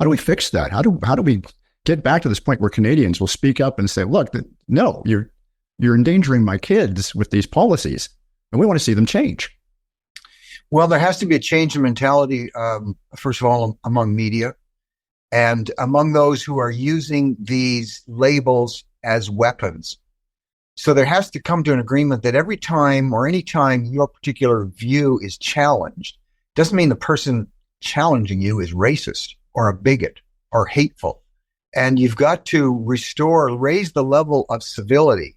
How do we fix that? How do we get back to this point where Canadians will speak up and say, look, no, you're endangering my kids with these policies, and we want to see them change? Well, there has to be a change in mentality, first of all, among media and among those who are using these labels as weapons. So there has to come to an agreement that every time or any time your particular view is challenged, doesn't mean the person challenging you is racist or a bigot or hateful. And you've got to raise the level of civility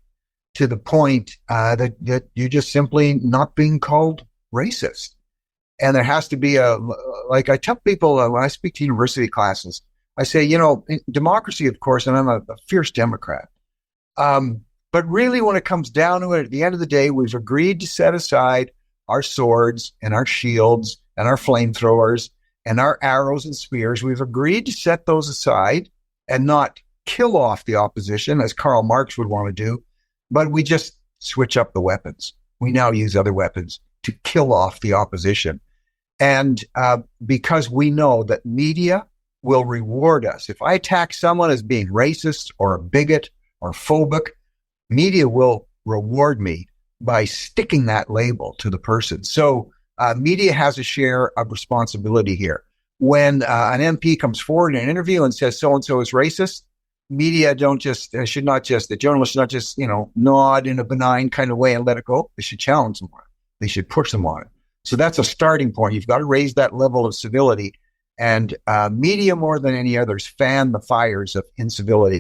to the point that you're just simply not being called racist. And there has to be like I tell people when I speak to university classes, I say, democracy, of course, and I'm a fierce Democrat. But really, when it comes down to it, at the end of the day, we've agreed to set aside our swords and our shields and our flamethrowers and our arrows and spears. We've agreed to set those aside and not kill off the opposition, as Karl Marx would want to do, but we just switch up the weapons. We now use other weapons to kill off the opposition. And because we know that media will reward us. If I attack someone as being racist or a bigot or phobic, media will reward me by sticking that label to the person. So media has a share of responsibility here. When an MP comes forward in an interview and says so-and-so is racist, media the journalists should not just, nod in a benign kind of way and let it go. They should challenge them on it. They should push them on it. So that's a starting point. You've got to raise that level of civility. And media, more than any others, fan the fires of incivility.